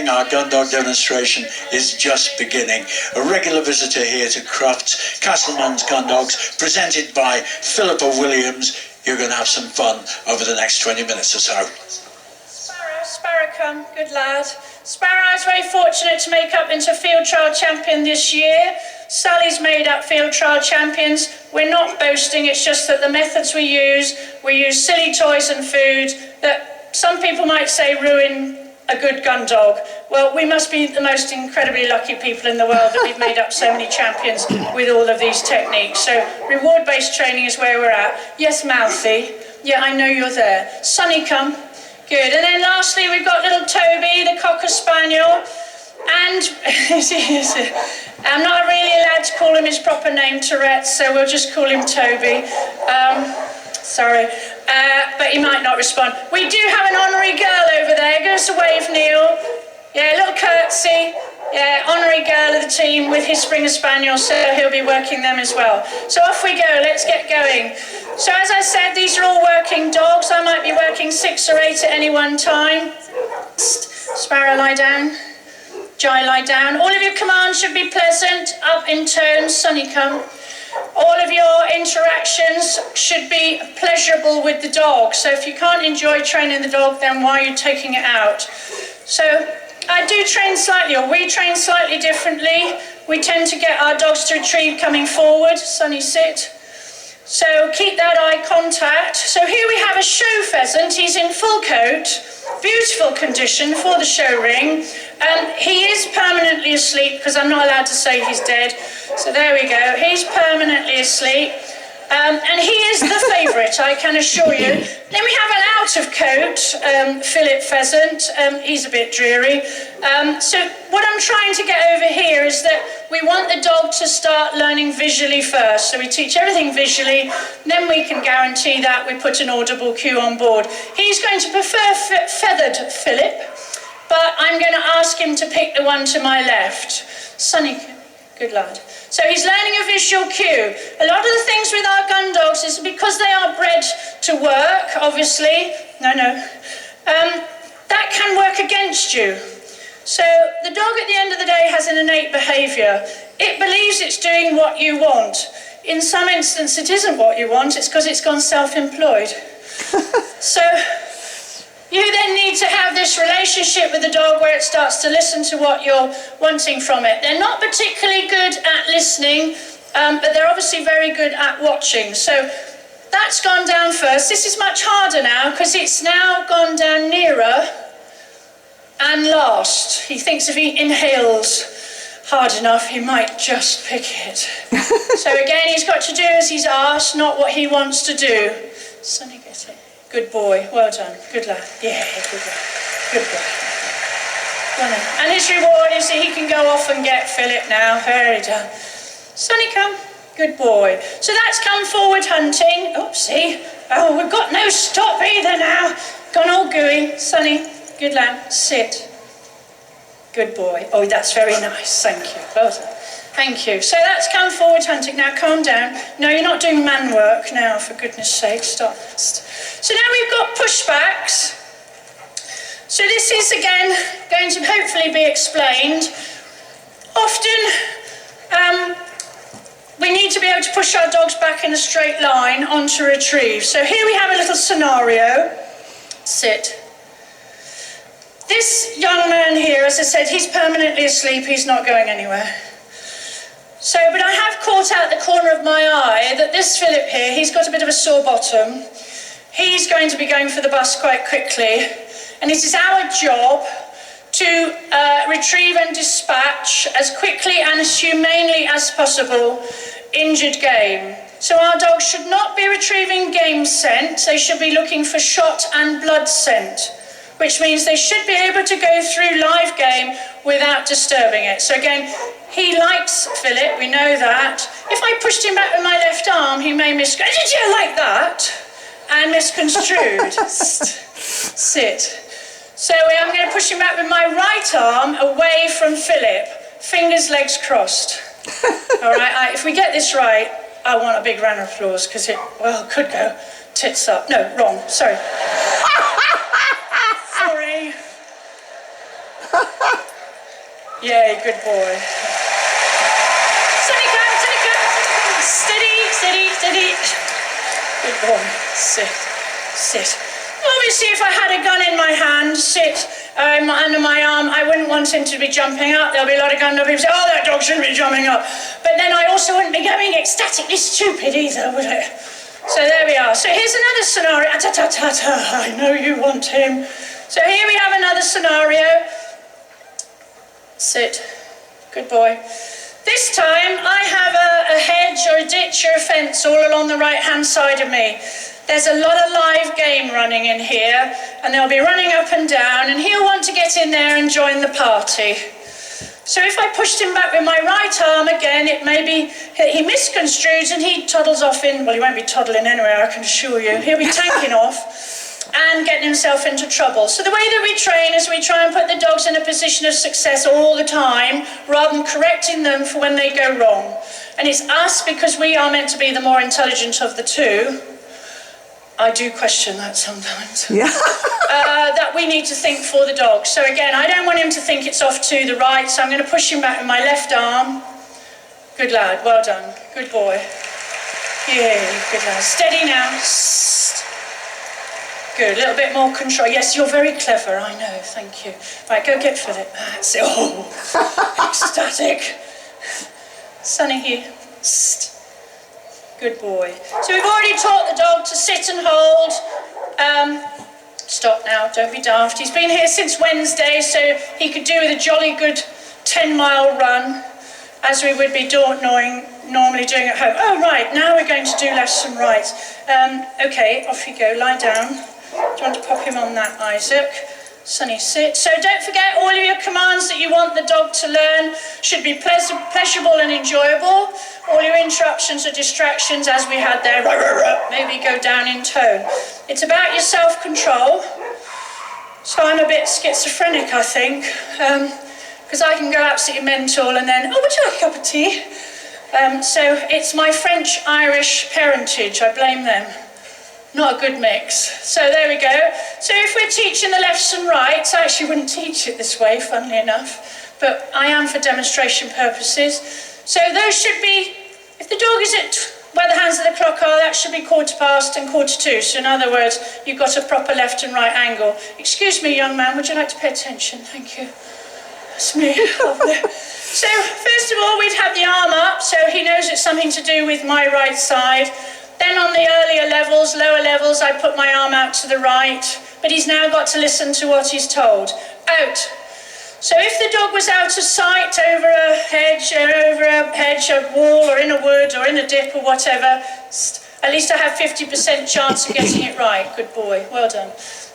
morning. Our gun dog demonstration is just beginning. A regular visitor here to Crufts, Castlemans Gundogs, presented by Philappa Williams. You're going to have some fun over the next 20 minutes or so. Sparrow come, good lad. Sparrow is very fortunate to make up into field trial champion this year. Sally's made up field trial champions. We're not boasting, it's just that the methods we use silly toys and food that some people might say ruin a good gun dog. Well, we must be the most incredibly lucky people in the world that we've made up so many champions with all of these techniques. So reward-based training is where we're at. Yes, Mouthy. Yeah, I know you're there. Sonny, come. Good. And then lastly, we've got little Toby, the Cocker Spaniel. And I'm not really allowed to call him his proper name, Tourette's, so we'll just call him Toby. Sorry. But he might not respond. We do have an honorary girl over there. Give us a wave, Neil. Yeah, a little curtsy. Yeah, honorary girl of the team with his Springer Spaniel, so he'll be working them as well. So off we go, let's get going. So as I said, these are all working dogs. I might be working 6 or 8 at any one time. Sparrow, lie down. Jai, lie down. All of your commands should be pleasant, up in tone. Sonny, come. All of your interactions should be pleasurable with the dog. So if you can't enjoy training the dog, then why are you taking it out? So I do train slightly, or we train slightly differently. We tend to get our dogs to retrieve coming forward. Sonny, sit. So keep that eye contact. So here we have a show pheasant. He's in full coat, beautiful condition for the show ring. He is permanently asleep because I'm not allowed to say he's dead. So there we go. He's permanently asleep. And he is the favourite, I can assure you. Then we have an out-of-coat Philip pheasant. He's a bit dreary. So what I'm trying to get over here is that we want the dog to start learning visually first. So we teach everything visually, then we can guarantee that we put an audible cue on board. He's going to prefer feathered Philip, but I'm going to ask him to pick the one to my left. Sonny, good lad. So he's learning a visual cue. A lot of the things with our gun dogs is because they are bred to work, obviously. That can work against you. So the dog at the end of the day has an innate behaviour. It believes it's doing what you want. In some instances it isn't what you want, it's because it's gone self-employed. So you then need to have this relationship with the dog where it starts to listen to what you're wanting from it. They're not particularly good at listening, but they're obviously very good at watching. So that's gone down first. This is much harder now because it's now gone down nearer and last. He thinks if he inhales hard enough, he might just pick it. So again, he's got to do as he's asked, not what he wants to do. Sonny, get it. Good boy, well done, good lad. Yeah, good lad, good boy. Well done. And his reward is that he can go off and get Philip now. Very done. Sonny, come. Good boy. So that's come forward hunting. Oopsie. Oh, we've got no stop either now. Gone all gooey. Sonny, good lad. Sit. Good boy. Oh, that's very nice. Thank you. Well done. Thank you. So that's come forward hunting. Now calm down. No, you're not doing man work now, for goodness sake. Stop. So now we've got pushbacks. So this is again going to hopefully be explained. Often we need to be able to push our dogs back in a straight line onto retrieve. So here we have a little scenario. Sit. This young man here, as I said, he's permanently asleep. He's not going anywhere. So, but I have caught out the corner of my eye that this Philip here, he's got a bit of a sore bottom. He's going to be going for the bus quite quickly. And it is our job to retrieve and dispatch as quickly and as humanely as possible injured game. So our dogs should not be retrieving game scent. They should be looking for shot and blood scent, which means they should be able to go through live game without disturbing it. So again, he likes Philip, we know that. If I pushed him back with my left arm, he may did you like that? And misconstrued. Sit. So I'm going to push him back with my right arm away from Philip. Fingers, legs crossed. All right, if we get this right, I want a big round of applause because it, well, could go tits up. No, wrong, sorry. Sorry. Yay, good boy. Sunny, come. Steady, steady, steady. Good boy. Sit. Obviously, if I had a gun in my hand, under my arm, I wouldn't want him to be jumping up. There'll be a lot of gun people say, oh, that dog shouldn't be jumping up. But then I also wouldn't be going ecstatically stupid either, would it? So there we are. So here's another scenario. I know you want him. So here we have another scenario. Sit. Good boy. This time I have a hedge or a ditch or a fence all along the right-hand side of me. There's a lot of live game running in here, and they'll be running up and down, and he'll want to get in there and join the party. So if I pushed him back with my right arm again, it may be he misconstrues and he toddles off in, well, he won't be toddling anyway, I can assure you. He'll be tanking off and getting himself into trouble. So the way that we train is we try and put the dogs in a position of success all the time, rather than correcting them for when they go wrong. And it's us, because we are meant to be the more intelligent of the two. I do question that sometimes. Yeah. That we need to think for the dog. So again, I don't want him to think it's off to the right, so I'm going to push him back with my left arm. Good lad, well done. Good boy. Yay, good lad. Steady now. Good, a little bit more control. Yes, you're very clever, I know, thank you. Right, go get Philip. That's it. Oh, ecstatic. Sunny here. Good boy. So we've already taught the dog to sit and hold. Stop now, don't be daft. He's been here since Wednesday, so he could do with a jolly good 10-mile run, as we would be normally doing at home. Oh, right, now we're going to do left and right. Okay, off you go, lie down. Do you want to pop him on that, Isaac? Sunny, sit. So don't forget, all of your commands that you want the dog to learn should be pleasurable and enjoyable. All your interruptions or distractions, as we had there, maybe go down in tone. It's about your self-control. So I'm a bit schizophrenic, I think, because I can go absolutely mental and then, oh, would you like a cup of tea? So it's my French-Irish parentage, I blame them. Not a good mix. So there we go. So if we're teaching the lefts and rights, I actually wouldn't teach it this way, funnily enough, but I am for demonstration purposes. So those should be, if the dog is at where the hands of the clock are, that should be 1/4 and 1/4. So in other words, you've got a proper left and right angle. Excuse me, young man, would you like to pay attention? Thank you. That's me. Lovely. So first of all, we'd have the arm up, so he knows it's something to do with my right side. Then on the earlier levels, lower levels, I put my arm out to the right, but he's now got to listen to what he's told. Out. So if the dog was out of sight over a hedge, a wall, or in a wood, or in a dip, or whatever, at least I have 50% chance of getting it right. Good boy, well done.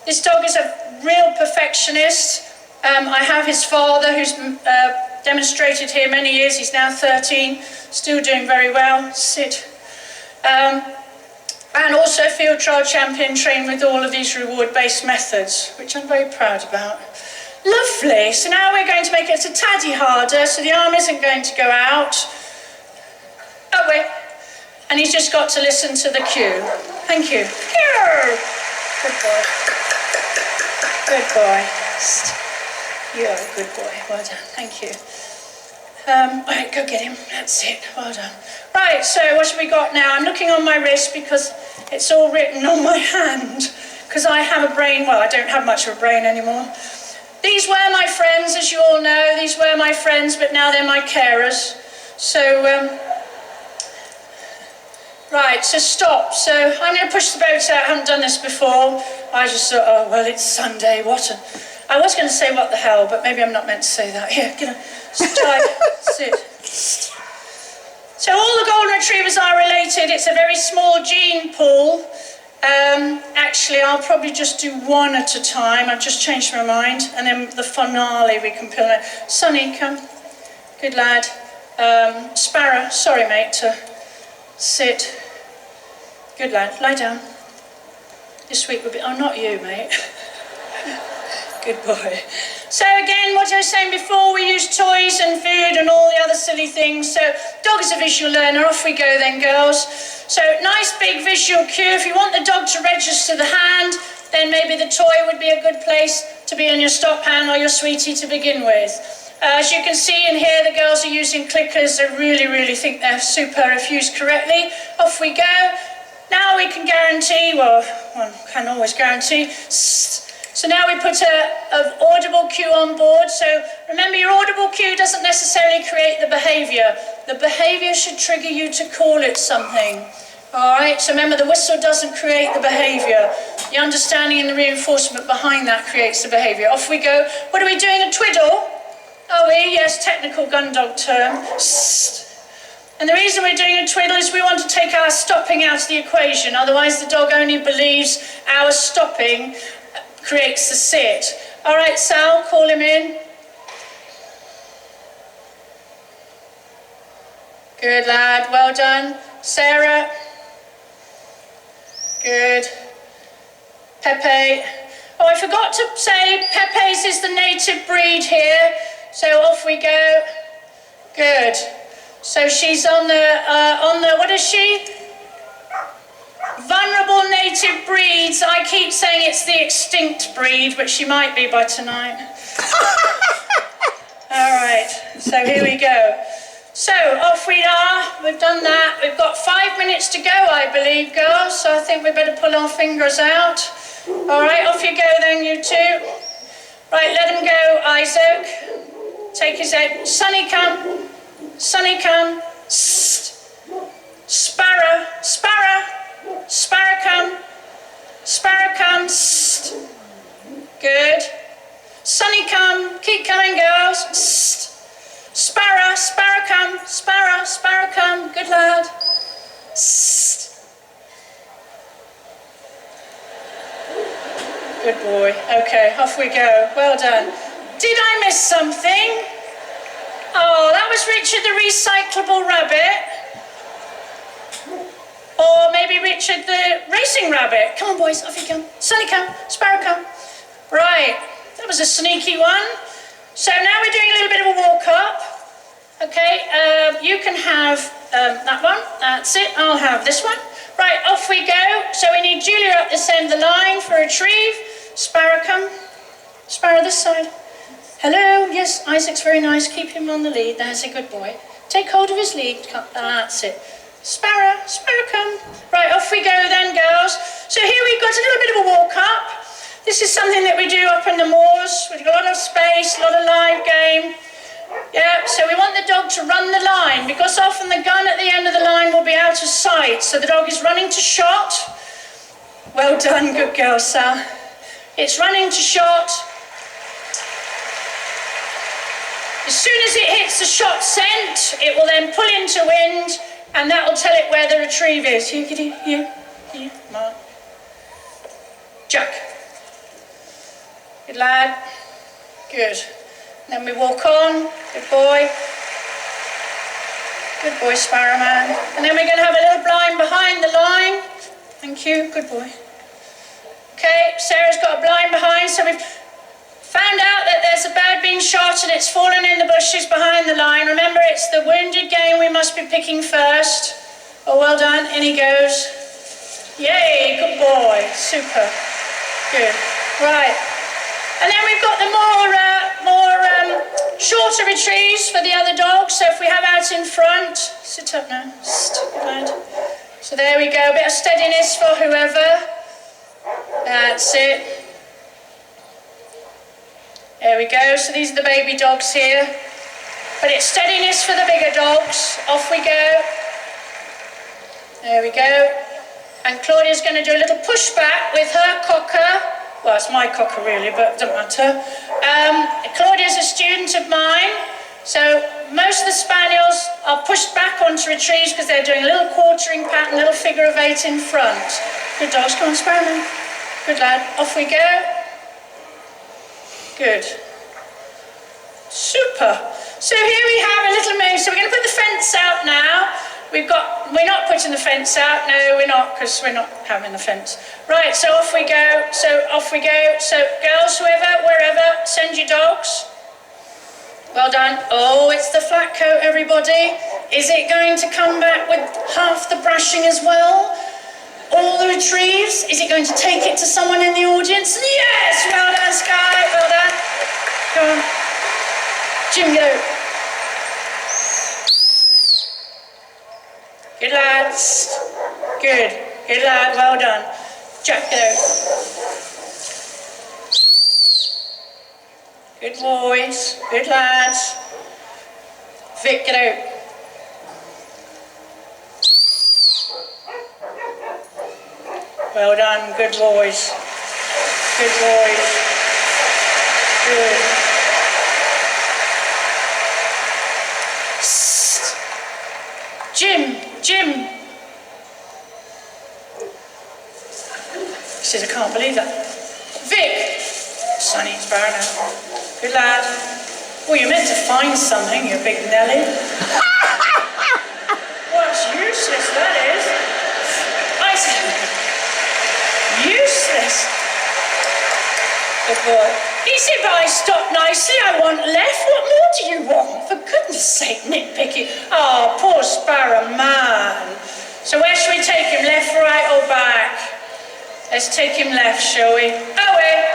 This dog is a real perfectionist. I have his father, who's demonstrated here many years. He's now 13, still doing very well. Sit. And also field trial champion, trained with all of these reward-based methods, which I'm very proud about. Lovely, so now we're going to make it a taddy harder, so the arm isn't going to go out. Oh wait, and he's just got to listen to the cue. Thank you. Here. Good boy. Good boy. You're a good boy, well done, thank you. Right, go get him, that's it, well done. Right, so what have we got now? I'm looking on my wrist because it's all written on my hand, because I have a brain, well, I don't have much of a brain anymore. These were my friends, as you all know, these were my friends, but now they're my carers. So, right, so stop. So I'm going to push the boat out, I haven't done this before. I just thought, oh, well, it's Sunday, I was going to say what the hell, but maybe I'm not meant to say that. Here, get on. Sit. So all the golden retrievers are related. It's a very small gene pool. Actually, I'll probably just do one at a time. I've just changed my mind. And then the finale we can peel out. Sonny, come. Good lad. Sparrow, sorry mate, sit. Good lad, lie down. This week will be, oh, not you, mate. Good boy. So again, what I was saying before, we use toys and food and all the other silly things. So dog is a visual learner. Off we go then, girls. So nice big visual cue. If you want the dog to register the hand, then maybe the toy would be a good place to be in your stop hand or your sweetie to begin with. As you can see in here, the girls are using clickers. I really think they're super if used correctly. Off we go. Now we can guarantee, well, one can always guarantee. So now we put an audible cue on board. So remember, your audible cue doesn't necessarily create the behaviour. The behaviour should trigger you to call it something. All right, so remember, the whistle doesn't create the behaviour. The understanding and the reinforcement behind that creates the behaviour. Off we go. What are we doing, a twiddle? Are we? Yes, technical Gundog term. And the reason we're doing a twiddle is we want to take our stopping out of the equation. Otherwise, the dog only believes our stopping creates the sit. All right, Sal, call him in. Good lad, well done. Sarah. Good. Pepe. Oh, I forgot to say Pepe's is the native breed here. So off we go. Good. So she's on the what is she? Vulnerable native breeds. I keep saying it's the extinct breed, but she might be by tonight. All right, so here we go. So off we are, we've done that. We've got 5 minutes to go, I believe, girls, so I think we better pull our fingers out. All right, off you go then, you two. Right, let him go, Isaac. Take his head. Sonny, come. Sonny, come. Sparrow, Sparrow. Sparrow, come. Sparrow, come. Good. Sonny, come. Keep coming, girls. Sparrow, Sparrow, come. Sparrow, Sparrow, come. Good lad. Good boy. Okay, off we go. Well done. Did I miss something? Oh, that was Richard the recyclable rabbit. Or maybe Richard the racing rabbit. Come on, boys, off you come. Sonny, come. Sparrow, come. Right, that was a sneaky one. So now we're doing a little bit of a walk-up. Okay, you can have that one. That's it. I'll have this one. Right, off we go. So we need Julia up this end of the line for retrieve. Sparrow, come. Sparrow, this side. Hello. Yes, Isaac's very nice. Keep him on the lead. That's a good boy. Take hold of his lead. That's it. Sparrow, Sparrow, come. Right, off we go then, girls. So here we've got a little bit of a walk-up. This is something that we do up in the moors. We've got a lot of space, a lot of live game. Yeah, so we want the dog to run the line, because often the gun at the end of the line will be out of sight, so the dog is running to shot. Well done, good girl, Sal. It's running to shot. As soon as it hits the shot scent, it will then pull into wind, and that will tell it where the retrieve is. Here, Mark. Jack. Good lad. Good. Then we walk on. Good boy. Good boy, Sparrow Man. And then we're going to have a little blind behind the line. Thank you. Good boy. Okay, Sarah's got a blind behind, so we've found out that there's a bird being shot and it's fallen in the bushes behind the line. Remember, it's the wounded game we must be picking first. Oh, well done. In he goes. Yay, good boy. Super. Good. Right. And then we've got the more shorter retrieves for the other dogs. So if we have out in front, sit up now. Good. So there we go. A bit of steadiness for whoever. That's it. There we go. So these are the baby dogs here. But it's steadiness for the bigger dogs. Off we go. There we go. And Claudia's going to do a little pushback with her cocker. Well, it's my cocker really, but it doesn't matter. Claudia's a student of mine. So most of the spaniels are pushed back onto retrieves because they're doing a little quartering pattern, a little figure of 8 in front. Good dogs. Come on, Sparrow. Good lad. Off we go. Good. Super. So here we have a little move. So we're going to put the fence out now. We're not putting the fence out. No, we're not, because we're not having the fence. Right, so off we go. So off we go. So girls, whoever, wherever, send your dogs. Well done. Oh, it's the flat coat, everybody. Is it going to come back with half the brushing as well? All the retrieves? Is it going to take it to someone in the audience? Yes! Well done, Sky. Well done. Come on. Jim, go. Good lads. Good. Good lad, well done. Jack, go. Good boys. Good lads. Vic, get out. Well done, good boys. Good boys. Good. Psst. Jim. He says, I can't believe that. Vic. Sonny, it's Barrow now. Good lad. Well, you're meant to find something, you big Nelly. Well, it's useless, that is. I said, useless. Good boy. He said, but I stopped nicely, I want left. What more do you want? For goodness sake, nitpicky. Oh, poor Sparrow, man. So where should we take him, left, right, or back? Let's take him left, shall we? Away.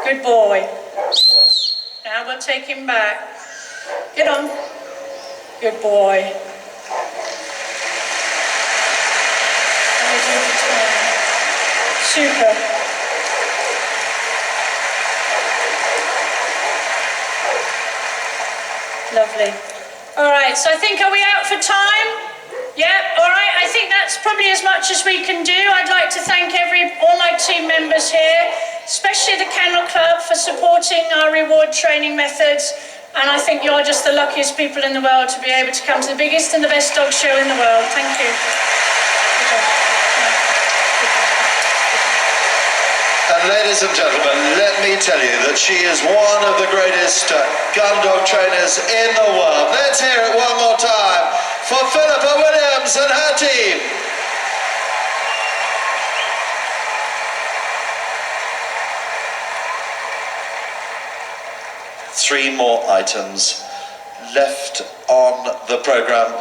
Good boy. Now we'll take him back. Get on. Good boy. Super. Lovely. All right, so I think, are we out for time? Yeah, all right, I think that's probably as much as we can do. I'd like to thank all my team members here, especially the Kennel Club for supporting our reward training methods. And I think you're just the luckiest people in the world to be able to come to the biggest and the best dog show in the world. Thank you. And ladies and gentlemen, let me tell you that she is one of the greatest gun dog trainers in the world. Let's hear it one more time for Philappa Williams and her team. Three more items left on the programme.